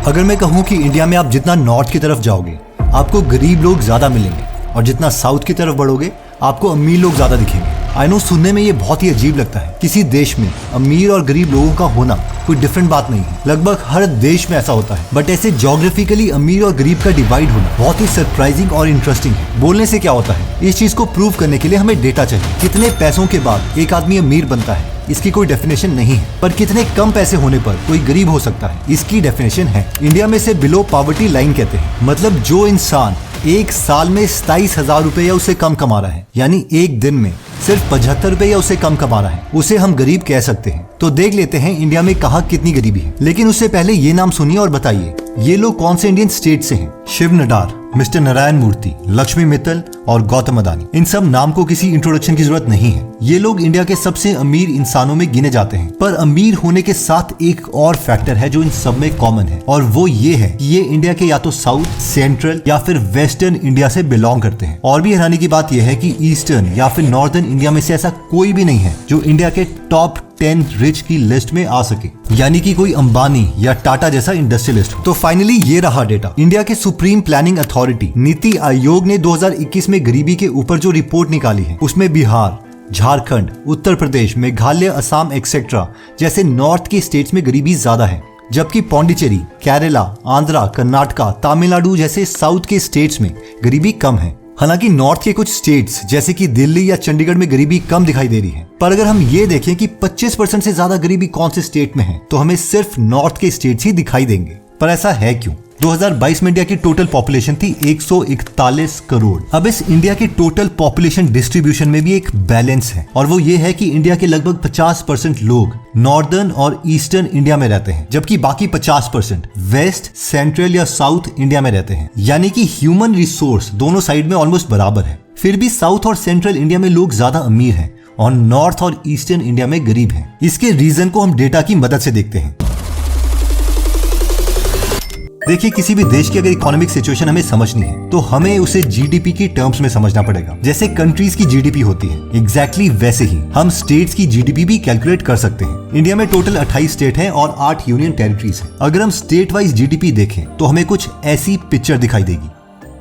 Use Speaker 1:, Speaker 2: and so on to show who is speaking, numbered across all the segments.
Speaker 1: अगर मैं कहूँ कि इंडिया में आप जितना नॉर्थ की तरफ जाओगे आपको गरीब लोग ज्यादा मिलेंगे और जितना साउथ की तरफ बढ़ोगे आपको अमीर लोग ज्यादा दिखेंगे। आई नो सुनने में ये बहुत ही अजीब लगता है। किसी देश में अमीर और गरीब लोगों का होना कोई डिफरेंट बात नहीं है, लगभग हर देश में ऐसा होता है। बट ऐसे ज्योग्राफिकली अमीर और गरीब का डिवाइड होना बहुत ही सरप्राइजिंग और इंटरेस्टिंग है। बोलने से क्या होता है, इस चीज को प्रूव करने के लिए हमें डेटा चाहिए। कितने पैसों के बाद एक आदमी अमीर बनता है इसकी कोई डेफिनेशन नहीं है, पर कितने कम पैसे होने पर कोई गरीब हो सकता है इसकी डेफिनेशन है। इंडिया में से बिलो पॉवर्टी लाइन कहते हैं, मतलब जो इंसान एक साल में 27,000 रुपए या उससे कम कमा रहा है, यानी एक दिन में सिर्फ 75 रुपए या उससे कम कमा रहा है, उसे हम गरीब कह सकते हैं। तो देख लेते हैं इंडिया में कहाँ कितनी गरीबी है। लेकिन उससे पहले ये नाम सुनिए और बताइए ये लोग कौन से इंडियन स्टेट से हैं। शिव नडार, मिस्टर नारायण मूर्ति, लक्ष्मी मित्तल और गौतम अदानी, इन सब नाम को किसी इंट्रोडक्शन की जरूरत नहीं है। ये लोग इंडिया के सबसे अमीर इंसानों में गिने जाते हैं। पर अमीर होने के साथ एक और फैक्टर है जो इन सब में कॉमन है, और वो ये है कि ये इंडिया के या तो साउथ, सेंट्रल या फिर वेस्टर्न इंडिया से बिलोंग करते हैं। और भी हैरानी की बात यह है कि ईस्टर्न या फिर नॉर्दर्न इंडिया में से ऐसा कोई भी नहीं है जो इंडिया के टॉप 10 रिच की लिस्ट में आ सके, यानी कि कोई अंबानी या टाटा जैसा इंडस्ट्रियलिस्ट। तो फाइनली ये रहा डेटा। इंडिया के supreme planning authority NITI Aayog ने 2021 में गरीबी के ऊपर जो रिपोर्ट निकाली है उसमें बिहार, झारखंड, उत्तर प्रदेश, मेघालय, असम एक्सेट्रा जैसे नॉर्थ के स्टेट्स में गरीबी ज्यादा है, जबकि पौंडीचेरी, केरला, आंध्रा, कर्नाटका, तमिलनाडु जैसे साउथ के स्टेट्स में गरीबी कम है। हालांकि नॉर्थ के कुछ स्टेट्स जैसे कि दिल्ली या चंडीगढ़ में गरीबी कम दिखाई दे रही है। पर अगर हम ये देखें कि 25% से ज्यादा गरीबी कौन से स्टेट में है तो हमें सिर्फ नॉर्थ के स्टेट्स ही दिखाई देंगे। पर ऐसा है क्यों? 2022 में इंडिया की टोटल पॉपुलेशन थी 141 करोड़। अब इस इंडिया की टोटल पॉपुलेशन डिस्ट्रीब्यूशन में भी एक बैलेंस है, और वो ये है कि इंडिया के लगभग 50% लोग नॉर्दर्न और ईस्टर्न इंडिया में रहते हैं, जबकि बाकी 50% वेस्ट, सेंट्रल या साउथ इंडिया में रहते हैं। यानी कि ह्यूमन रिसोर्स दोनों साइड में ऑलमोस्ट बराबर है। फिर भी साउथ और सेंट्रल इंडिया में लोग ज्यादा अमीर हैं और नॉर्थ और ईस्टर्न इंडिया में गरीब हैं। इसके रीजन को हम डेटा की मदद से देखते हैं। देखिए, किसी भी देश की अगर इकोनॉमिक सिचुएशन हमें समझनी है तो हमें उसे जीडीपी की टर्म्स में समझना पड़ेगा। जैसे कंट्रीज की जीडीपी होती है, एग्जैक्टली वैसे ही हम स्टेट्स की जीडीपी भी कैलकुलेट कर सकते हैं। इंडिया में टोटल 28 स्टेट हैं और 8 यूनियन टेरिटरीज हैं। अगर हम स्टेट वाइज जीडीपी देखें तो हमें कुछ ऐसी पिक्चर दिखाई देगी।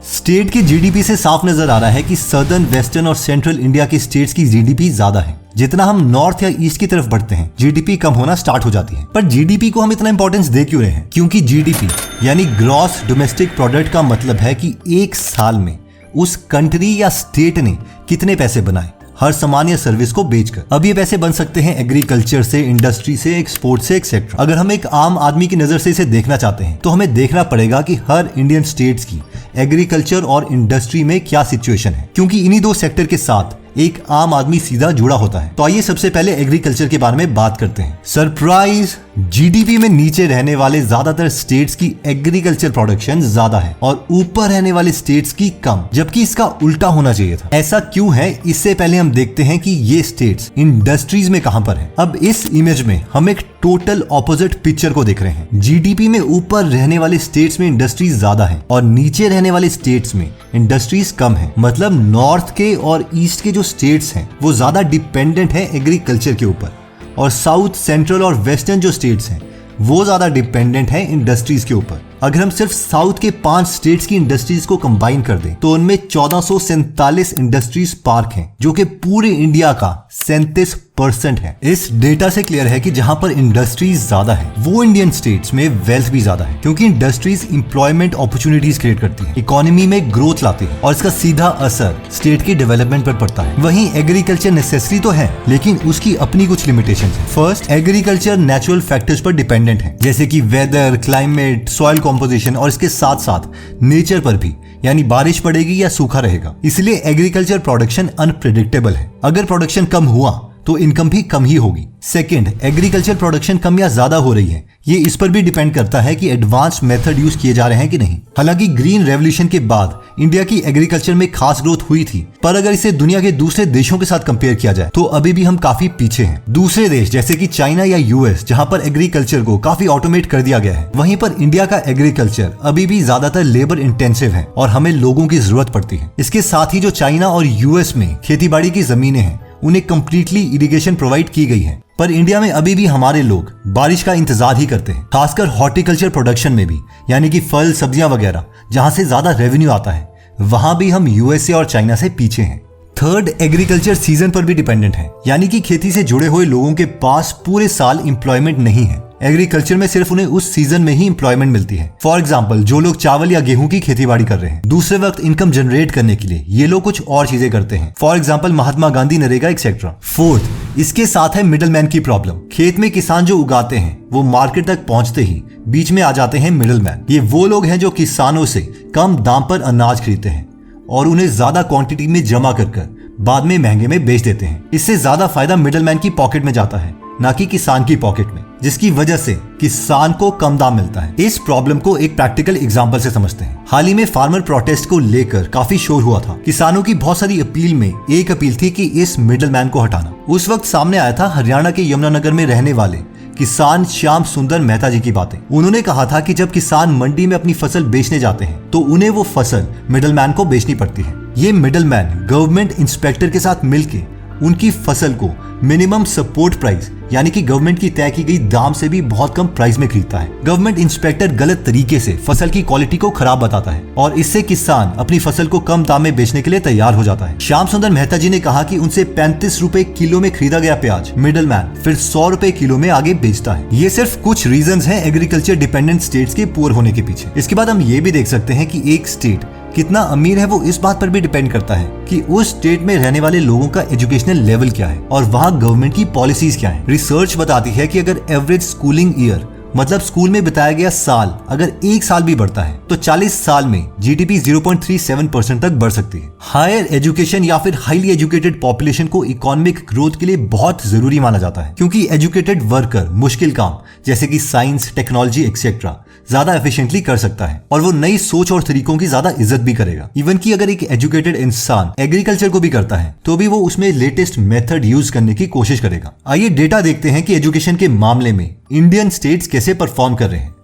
Speaker 1: स्टेट की जीडीपी से साफ नजर आ रहा है कि सदर्न, वेस्टर्न और सेंट्रल इंडिया के स्टेट्स की जीडीपी ज्यादा है। जितना हम नॉर्थ या ईस्ट की तरफ बढ़ते हैं जीडीपी कम होना स्टार्ट हो जाती है। पर जीडीपी को हम इतना इंपॉर्टेंस दे क्यों रहे हैं? क्योंकि जीडीपी यानी ग्रॉस डोमेस्टिक प्रोडक्ट का मतलब है कि एक साल में उस कंट्री या स्टेट ने कितने पैसे बनाए हर सामान या सर्विस को बेचकर। अब ये पैसे बन सकते हैं एग्रीकल्चर से, इंडस्ट्री से, एक्सपोर्ट से, एक्सेट्रा। अगर हम एक आम आदमी की नजर से इसे देखना चाहते हैं तो हमें देखना पड़ेगा कि हर इंडियन स्टेट्स की एग्रीकल्चर और इंडस्ट्री में क्या सिचुएशन है, क्योंकि इन्हीं दो सेक्टर के साथ एक आम आदमी सीधा जुड़ा होता है। तो आइए सबसे पहले एग्रीकल्चर के बारे में बात करते हैं। सरप्राइज, जीडीपी में नीचे रहने वाले ज्यादातर स्टेट्स की एग्रीकल्चर प्रोडक्शन ज्यादा है और ऊपर रहने वाले स्टेट्स की कम, जबकि इसका उल्टा होना चाहिए था। ऐसा क्यों है, इससे पहले हम देखते हैं कि ये स्टेट्स इंडस्ट्रीज में कहां पर है। अब इस इमेज में हम एक टोटल ऑपोजिट पिक्चर को देख रहे हैं। जीडीपी में ऊपर रहने वाले स्टेट्स में इंडस्ट्रीज ज्यादा है और नीचे रहने वाले स्टेट्स में इंडस्ट्रीज कम है। मतलब नॉर्थ के और ईस्ट के जो स्टेट्स हैं वो ज्यादा डिपेंडेंट है एग्रीकल्चर के ऊपर, और साउथ, सेंट्रल और वेस्टर्न जो स्टेट्स हैं वो ज्यादा डिपेंडेंट है इंडस्ट्रीज के ऊपर। अगर हम सिर्फ साउथ के 5 स्टेट्स की इंडस्ट्रीज को कंबाइन कर दें तो उनमें 1447 इंडस्ट्रीज पार्क हैं, जो कि पूरे इंडिया का 37% है। इस डेटा से क्लियर है कि जहां पर इंडस्ट्रीज ज्यादा है वो इंडियन स्टेट्स में वेल्थ भी ज्यादा है, क्योंकि इंडस्ट्रीज एम्प्लॉयमेंट अपॉर्चुनिटीज क्रिएट करती है, इकोनॉमी में ग्रोथ लाती है और इसका सीधा असर स्टेट की डेवलपमेंट पर पड़ता है। वहीं एग्रीकल्चर नेसेसरी तो है लेकिन उसकी अपनी कुछ लिमिटेशन है। फर्स्ट, एग्रीकल्चर नेचुरल फैक्टर्स पर डिपेंडेंट है, जैसे कि वेदर, क्लाइमेट, सॉइल कॉम्पोजिशन और इसके साथ साथ नेचर पर भी, यानी बारिश पड़ेगी या सूखा रहेगा। इसलिए एग्रीकल्चर प्रोडक्शन अनप्रेडिक्टेबल है। अगर प्रोडक्शन कम हुआ तो इनकम भी कम ही होगी। सेकेंड, एग्रीकल्चर प्रोडक्शन कम या ज्यादा हो रही है, ये इस पर भी डिपेंड करता है कि एडवांस मेथड यूज किए जा रहे हैं कि नहीं। हालांकि ग्रीन रेवोल्यूशन के बाद इंडिया की एग्रीकल्चर में खास ग्रोथ हुई थी, पर अगर इसे दुनिया के दूसरे देशों के साथ कंपेयर किया जाए तो अभी भी हम काफी पीछे हैं। दूसरे देश जैसे कि चाइना या यूएस, जहां पर एग्रीकल्चर को काफी ऑटोमेट कर दिया गया है, वहीं पर इंडिया का एग्रीकल्चर अभी भी ज्यादातर लेबर इंटेंसिव है और हमें लोगों की जरूरत पड़ती है। इसके साथ ही जो चाइना और यूएस में खेती बाड़ी की जमीनें हैं उन्हें कंप्लीटली इरिगेशन प्रोवाइड की गई है। पर इंडिया में अभी भी हमारे लोग बारिश का इंतजार ही करते हैं, खासकर हॉर्टिकल्चर प्रोडक्शन में भी, यानी कि फल सब्जियां वगैरह जहां से ज्यादा रेवेन्यू आता है, वहां भी हम यूएसए और चाइना से पीछे हैं। थर्ड, एग्रीकल्चर सीजन पर भी डिपेंडेंट है, यानी कि खेती से जुड़े हुए लोगों के पास पूरे साल एम्प्लॉयमेंट नहीं है। एग्रीकल्चर में सिर्फ उन्हें उस सीजन में ही एम्प्लॉयमेंट मिलती है। फॉर एग्जाम्पल, जो लोग चावल या गेहूं की खेती बाड़ी कर रहे हैं, दूसरे वक्त इनकम जनरेट करने के लिए ये लोग कुछ और चीजें करते हैं। For example, Mahatma Gandhi, NREGA etcetera. Fourth, इसके साथ है मिडलमैन की प्रॉब्लम। खेत में किसान जो उगाते हैं वो मार्केट तक पहुंचते ही बीच में आ जाते हैं मिडलमैन। ये वो लोग हैं जो किसानों से कम दाम पर अनाज खरीदते हैं और उन्हें ज्यादा क्वांटिटी में जमा कर बाद में महंगे में बेच देते हैं। इससे ज्यादा फायदा मिडलमैन की पॉकेट में जाता है, ना कि किसान की पॉकेट में, जिसकी वजह से किसान को कम दाम मिलता है। इस प्रॉब्लम को एक प्रैक्टिकल एग्जांपल से समझते हैं। हाल ही में फार्मर प्रोटेस्ट को लेकर काफी शोर हुआ था। किसानों की बहुत सारी अपील में एक अपील थी कि इस मिडलमैन को हटाना। उस वक्त सामने आया था हरियाणा के यमुनानगर में रहने वाले किसान श्याम सुंदर मेहता जी की बातें। उन्होंने कहा था कि जब किसान मंडी में अपनी फसल बेचने जाते हैं तो उन्हें वो फसल मिडलमैन को बेचनी पड़ती है। ये मिडलमैन गवर्नमेंट इंस्पेक्टर के साथ मिलके उनकी फसल को मिनिमम सपोर्ट प्राइस, यानी कि गवर्नमेंट की तय की गई दाम से भी बहुत कम प्राइस में खरीदता है। गवर्नमेंट इंस्पेक्टर गलत तरीके से फसल की क्वालिटी को खराब बताता है और इससे किसान अपनी फसल को कम दाम में बेचने के लिए तैयार हो जाता है। श्याम सुंदर मेहता जी ने कहा कि उनसे 35 रुपए किलो में खरीदा गया प्याज मिडलमैन फिर 100 रुपए किलो में आगे बेचता है। ये सिर्फ कुछ रीजंस हैं एग्रीकल्चर डिपेंडेंट स्टेट्स के पुअर होने के पीछे। इसके बाद हम ये भी देख सकते हैं कि एक स्टेट कितना अमीर है वो इस बात पर भी डिपेंड करता है कि उस स्टेट में रहने वाले लोगों का एजुकेशनल लेवल क्या है और वहाँ गवर्नमेंट की पॉलिसीज क्या है। रिसर्च बताती है कि अगर एवरेज स्कूलिंग ईयर, मतलब स्कूल में बिताया गया साल, अगर एक साल भी बढ़ता है तो 40 साल में जीडीपी 0.37% तक बढ़ सकती है। हायर एजुकेशन या फिर हाईली एजुकेटेड पॉपुलेशन को इकोनॉमिक ग्रोथ के लिए बहुत जरूरी माना जाता है, क्योंकि एजुकेटेड वर्कर मुश्किल काम जैसे कि साइंस, टेक्नोलॉजी एक्सेट्रा ज्यादा एफिशिएंटली कर सकता है और वो नई सोच और तरीकों की ज्यादा इज्जत भी करेगा। इवन कि अगर एक एजुकेटेड इंसान एग्रीकल्चर को भी करता है तो भी वो उसमें लेटेस्ट मेथड यूज करने की कोशिश करेगा। आइए डेटा देखते हैं कि एजुकेशन के मामले में इंडियन स्टेट्स कैसे परफॉर्म कर रहे हैं।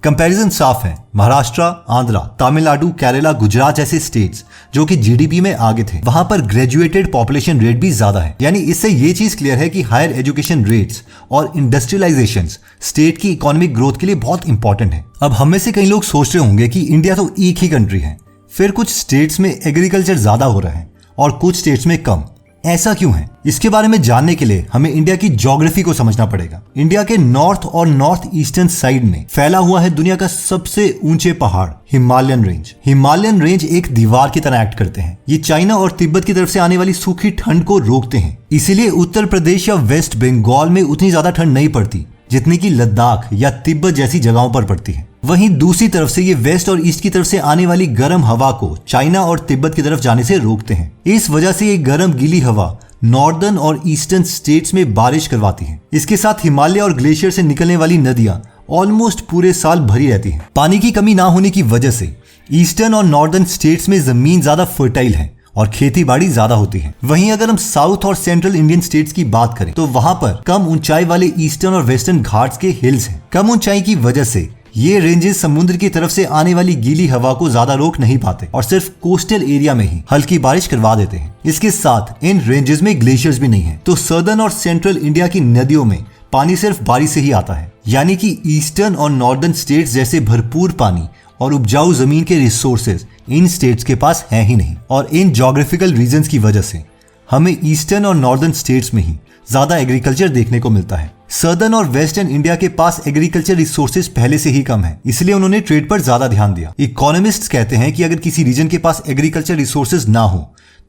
Speaker 1: कंपैरिजन साफ है। महाराष्ट्र, आंध्रा, तमिलनाडु, केरला, गुजरात जैसे स्टेट्स जो कि जीडीपी में आगे थे, वहां पर ग्रेजुएटेड पॉपुलेशन रेट भी ज्यादा है। यानी इससे ये चीज क्लियर है कि हायर एजुकेशन रेट्स और इंडस्ट्रियलाइजेशन स्टेट की इकोनॉमिक ग्रोथ के लिए बहुत इंपॉर्टेंट है। अब हम में से कई लोग सोच रहे होंगे कि इंडिया तो एक ही कंट्री है, फिर कुछ स्टेट्स में एग्रीकल्चर ज्यादा हो रहा है और कुछ स्टेट्स में कम। ऐसा क्यों है? इसके बारे में जानने के लिए हमें इंडिया की ज्योग्राफी को समझना पड़ेगा। इंडिया के नॉर्थ और नॉर्थ ईस्टर्न साइड में फैला हुआ है दुनिया का सबसे ऊंचे पहाड़ हिमालयन रेंज। हिमालयन रेंज एक दीवार की तरह एक्ट करते हैं। ये चाइना और तिब्बत की तरफ से आने वाली सूखी ठंड को रोकते हैं। इसीलिए उत्तर प्रदेश या वेस्ट बंगाल में उतनी ज्यादा ठंड नहीं पड़ती जितनी की लद्दाख या तिब्बत जैसी जगहों पर पड़ती है। वहीं दूसरी तरफ से ये वेस्ट और ईस्ट की तरफ से आने वाली गर्म हवा को चाइना और तिब्बत की तरफ जाने से रोकते हैं। इस वजह से ये गर्म गीली हवा नॉर्दर्न और ईस्टर्न स्टेट्स में बारिश करवाती है। इसके साथ हिमालय और ग्लेशियर से निकलने वाली नदियां ऑलमोस्ट पूरे साल भरी रहती हैं। पानी की कमी ना होने की वजह से ईस्टर्न और नॉर्दर्न स्टेट्स में जमीन ज्यादा फर्टाइल है और खेती बाड़ी ज्यादा होती है। वहीं अगर हम साउथ और सेंट्रल इंडियन स्टेट्स की बात करें तो वहां पर कम ऊंचाई वाले ईस्टर्न और वेस्टर्न घाट्स के हिल्स हैं। कम ऊंचाई की वजह से ये रेंजेस समुद्र की तरफ से आने वाली गीली हवा को ज्यादा रोक नहीं पाते और सिर्फ कोस्टल एरिया में ही हल्की बारिश करवा देते हैं। इसके साथ इन रेंजेस में ग्लेशियर्स भी नहीं है, तो सदर्न और सेंट्रल इंडिया की नदियों में पानी सिर्फ बारिश से ही आता है। यानी कि ईस्टर्न और नॉर्दर्न स्टेट्स जैसे भरपूर पानी और उपजाऊ जमीन के रिसोर्सेज इन स्टेट्स के पास है ही नहीं। और इन ज्योग्राफिकल रीजंस की वजह से हमें ईस्टर्न और नॉर्दर्न स्टेट्स में ही ज्यादा एग्रीकल्चर देखने को मिलता है। सदर्न और वेस्टर्न इंडिया के पास एग्रीकल्चर रिसोर्सेज पहले से ही कम है, इसलिए उन्होंने ट्रेड पर ज्यादा ध्यान दिया। इकोनॉमिस्ट्स कहते हैं कि अगर किसी रीजन के पास एग्रीकल्चर रिसोर्सेज ना हो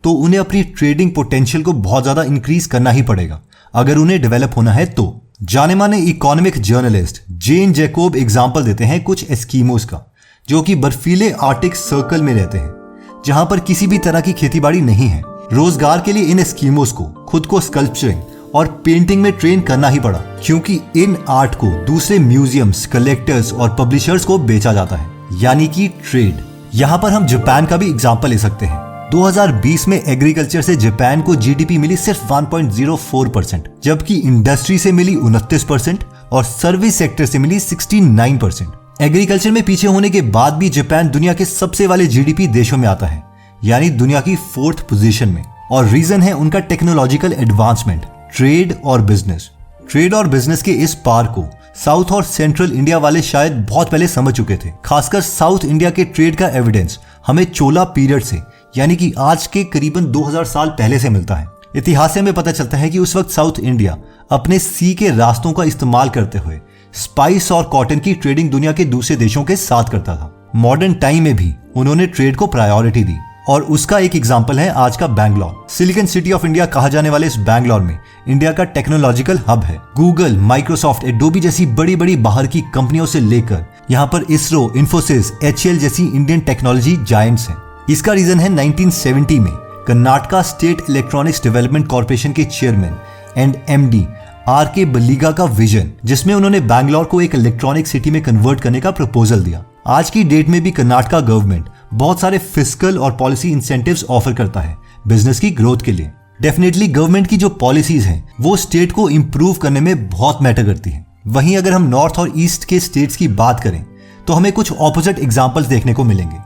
Speaker 1: तो उन्हें अपनी ट्रेडिंग पोटेंशियल को बहुत ज्यादा इंक्रीज करना ही पड़ेगा अगर उन्हें डेवलप होना है तो। जाने माने इकोनॉमिक जर्नलिस्ट जेन जैकोब एग्जाम्पल देते हैं कुछ एस्कीमोस का, जो कि बर्फीले आर्टिक सर्कल में रहते हैं जहां पर किसी भी तरह की खेतीबाड़ी नहीं है। रोजगार के लिए इन एस्कीमोस को खुद को स्कल्पचरिंग और पेंटिंग में ट्रेन करना ही पड़ा, क्योंकि इन आर्ट को दूसरे म्यूजियम्स, कलेक्टर्स और पब्लिशर्स को बेचा जाता है, यानी कि ट्रेड। यहाँ पर हम जापान का भी एग्जाम्पल ले सकते हैं। 2020 में एग्रीकल्चर से जापान को जीडीपी मिली सिर्फ 1.04%, जबकि इंडस्ट्री से मिली 29% और सर्विस सेक्टर से मिली 69%। एग्रीकल्चर में पीछे होने के बाद भी जापान दुनिया के सबसे वाले जीडीपी देशों में आता है, यानी दुनिया की 4th पोजीशन में। और रीजन है उनका टेक्नोलॉजिकल एडवांसमेंट, ट्रेड और बिजनेस। ट्रेड और बिजनेस के इस पार को साउथ और सेंट्रल इंडिया वाले शायद बहुत पहले समझ चुके थे। खासकर साउथ इंडिया के ट्रेड का एविडेंस हमें चोला पीरियड से, यानी कि आज के करीबन 2000 साल पहले से मिलता है। इतिहास से हमें पता चलता है कि उस वक्त साउथ इंडिया अपने सी के रास्तों का इस्तेमाल करते हुए स्पाइस और कॉटन की ट्रेडिंग दुनिया के दूसरे देशों के साथ करता था। मॉडर्न टाइम में भी उन्होंने ट्रेड को प्रायोरिटी दी और उसका एक एग्जाम्पल है आज का Bangalore. Silicon city of India कहा जाने वाले इस बैंगलोर में इंडिया का टेक्नोलॉजिकल हब है। गूगल, माइक्रोसॉफ्ट, एडोबी जैसी बड़ी बड़ी बाहर की कंपनियों से लेकर यहाँ पर इसरो, इन्फोसिस, HCL जैसी इंडियन टेक्नोलॉजी जायंट्स हैं। इसका रीजन है 1970 में Karnataka state electronics development corporation के चेयरमैन एंड MD RK बल्लीगा का विजन, जिसमें उन्होंने बैंगलोर को एक इलेक्ट्रॉनिक सिटी में कन्वर्ट करने का प्रपोजल दिया। आज की डेट में भी कर्नाटका गवर्नमेंट बहुत सारे फिस्कल और पॉलिसी इंसेंटिव्स ऑफर करता है बिजनेस की ग्रोथ के लिए। डेफिनेटली गवर्नमेंट की जो पॉलिसीज हैं वो स्टेट को इंप्रूव करने में बहुत मैटर करती हैं। वहीं अगर हम नॉर्थ और ईस्ट के स्टेट्स की बात करें तो हमें कुछ ऑपोजिट एग्जांपल्स देखने को मिलेंगे,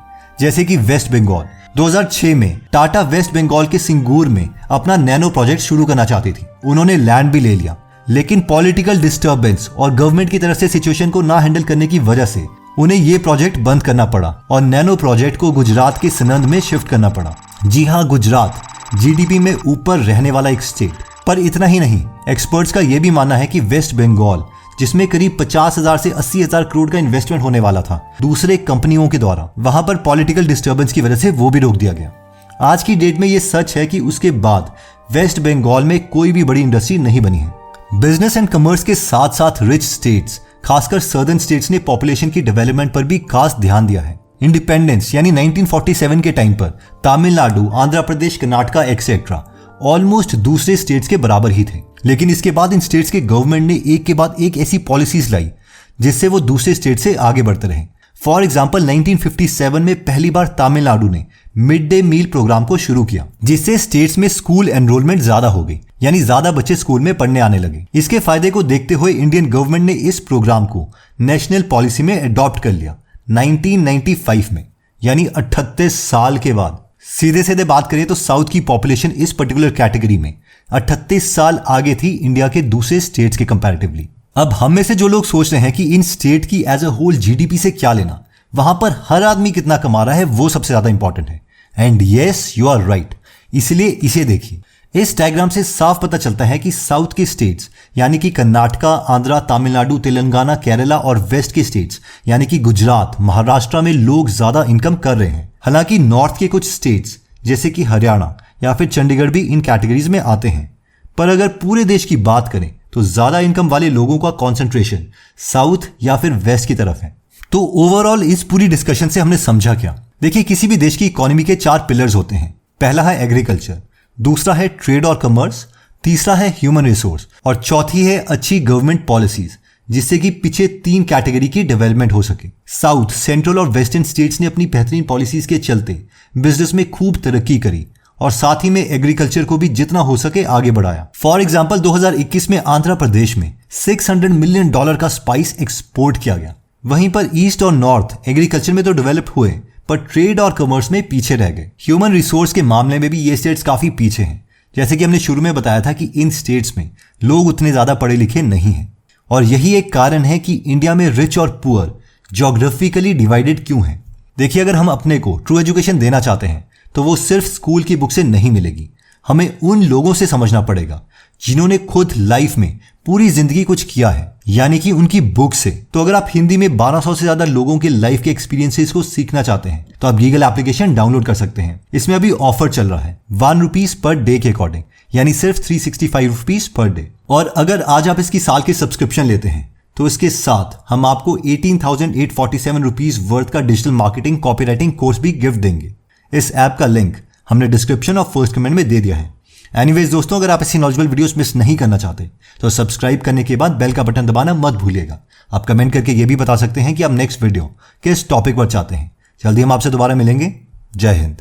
Speaker 1: जैसे कि वेस्ट बंगाल। 2006 में टाटा वेस्ट बंगाल के सिंगूर में अपना नैनो प्रोजेक्ट शुरू करना चाहती थी। उन्होंने लैंड भी ले लिया, लेकिन पॉलिटिकल डिस्टर्बेंस और गवर्नमेंट की तरफ से सिचुएशन को ना हैंडल करने की वजह से उन्हें ये प्रोजेक्ट बंद करना पड़ा और नैनो प्रोजेक्ट को गुजरात के सनंद में शिफ्ट करना पड़ा। जी हाँ, गुजरात GDP में ऊपर रहने वाला एक स्टेट। पर इतना ही नहीं, एक्सपर्ट्स का यह भी मानना है कि वेस्ट बंगाल, जिसमें करीब 50,000 से 80,000 करोड़ का इन्वेस्टमेंट होने वाला था दूसरे कंपनियों के द्वारा, वहां पर पॉलिटिकल डिस्टर्बेंस की वजह से वो भी रोक दिया गया। आज की डेट में ये सच है कि उसके बाद वेस्ट बंगाल में कोई भी बड़ी इंडस्ट्री नहीं बनी है। बिजनेस एंड कमर्स के साथ साथ रिच स्टेट्स, खासकर सदर्न स्टेट्स ने पॉपुलेशन की डेवलपमेंट पर भी खास ध्यान दिया है। इंडिपेंडेंस यानी 1947 के टाइम पर तमिलनाडु, आंध्र प्रदेश, कर्नाटका एक्सेट्रा ऑलमोस्ट दूसरे स्टेट्स के बराबर ही थे। लेकिन इसके बाद इन स्टेट्स के गवर्नमेंट ने एक के बाद एक ऐसी पॉलिसीज लाई जिससे वो दूसरे स्टेट से आगे बढ़ते रहे। फॉर एग्जाम्पल 1957 में पहली बार तमिलनाडु ने मिड डे मील प्रोग्राम को शुरू किया, जिससे स्टेट्स में स्कूल एनरोलमेंट ज्यादा हो गई, यानी ज्यादा बच्चे स्कूल में पढ़ने आने लगे। इसके फायदे को देखते हुए इंडियन गवर्नमेंट ने इस प्रोग्राम को नेशनल पॉलिसी में अडॉप्ट कर लिया 1995 में, यानी 38 साल के बाद। सीधे सीधे बात करें तो साउथ की पॉपुलेशन इस पर्टिकुलर कैटेगरी में 38 साल आगे थी इंडिया के दूसरे स्टेट्स के कंपैरेटिवली। अब हम में से जो लोग सोच रहे हैं कि इन स्टेट की एज अ होल GDP से क्या लेना, वहां पर हर आदमी कितना कमा रहा है वो सबसे ज्यादा इंपॉर्टेंट है। And yes, you are right. इसलिए इसे देखिए। इस डायग्राम से साफ पता चलता है कि साउथ के स्टेट्स यानी कि कर्नाटका, आंध्रा, तमिलनाडु, तेलंगाना, केरला और वेस्ट के स्टेट्स यानी कि गुजरात, महाराष्ट्र में लोग ज्यादा इनकम कर रहे हैं। हालांकि नॉर्थ के कुछ स्टेट्स जैसे कि हरियाणा या फिर चंडीगढ़ भी इन कैटेगरीज में आते हैं। पर अगर पूरे देश की बात करें तो ज्यादा इनकम वाले लोगों का कॉन्सेंट्रेशन साउथ या फिर वेस्ट की तरफ है। तो ओवरऑल इस पूरी डिस्कशन से हमने समझा क्या? देखिए, किसी भी देश की इकोनॉमी के 4 पिलर्स होते हैं। पहला है एग्रीकल्चर, दूसरा है ट्रेड और कमर्स, तीसरा है ह्यूमन रिसोर्स और चौथी है अच्छी गवर्नमेंट पॉलिसीज, जिससे कि पीछे 3 कैटेगरी की डेवलपमेंट हो सके। साउथ, सेंट्रल और वेस्टर्न स्टेट्स ने अपनी बेहतरीन पॉलिसीज के चलते बिजनेस में खूब तरक्की करी और साथ ही में एग्रीकल्चर को भी जितना हो सके आगे बढ़ाया। फॉर एग्जाम्पल 2021 में आंध्र प्रदेश में $600 मिलियन का स्पाइस एक्सपोर्ट किया गया। वहीं पर ईस्ट और नॉर्थ एग्रीकल्चर में तो डेवलप हुए, पर ट्रेड और कमर्स में पीछे रह गए। ह्यूमन रिसोर्स के मामले में भी ये स्टेट्स काफी पीछे हैं। जैसे कि हमने शुरू में बताया था कि इन स्टेट्स में लोग उतने ज्यादा पढ़े लिखे नहीं हैं और यही एक कारण है कि इंडिया में रिच और पुअर ज्योग्राफिकली डिवाइडेड क्यों है। देखिए, अगर हम अपने को ट्रू एजुकेशन देना चाहते हैं तो वो सिर्फ स्कूल की बुक से नहीं मिलेगी। हमें उन लोगों से समझना पड़ेगा जिन्होंने खुद लाइफ में पूरी जिंदगी कुछ किया है, यानी कि उनकी बुक से। तो अगर आप हिंदी में 1200 से ज्यादा लोगों के लाइफ के एक्सपीरियंसेस को सीखना चाहते हैं तो आप गीगल एप्लीकेशन डाउनलोड कर सकते हैं। इसमें अभी ऑफर चल रहा है ₹1 पर डे के अकॉर्डिंग, यानी सिर्फ ₹365 पर डे। और अगर आज आप इसकी साल की सब्सक्रिप्शन लेते हैं तो इसके साथ हम आपको ₹18,847 वर्थ का डिजिटल मार्केटिंग कॉपीराइटिंग कोर्स भी गिफ्ट देंगे। इस ऐप का लिंक हमने डिस्क्रिप्शन और फर्स्ट कमेंट में दे दिया है। एनीवेज दोस्तों, अगर आप ऐसी नॉलेजेबल वीडियोस मिस नहीं करना चाहते तो सब्सक्राइब करने के बाद बेल का बटन दबाना मत भूलिएगा। आप कमेंट करके ये भी बता सकते हैं कि आप नेक्स्ट वीडियो किस टॉपिक पर चाहते हैं। जल्दी हम आपसे दोबारा मिलेंगे। जय हिंद।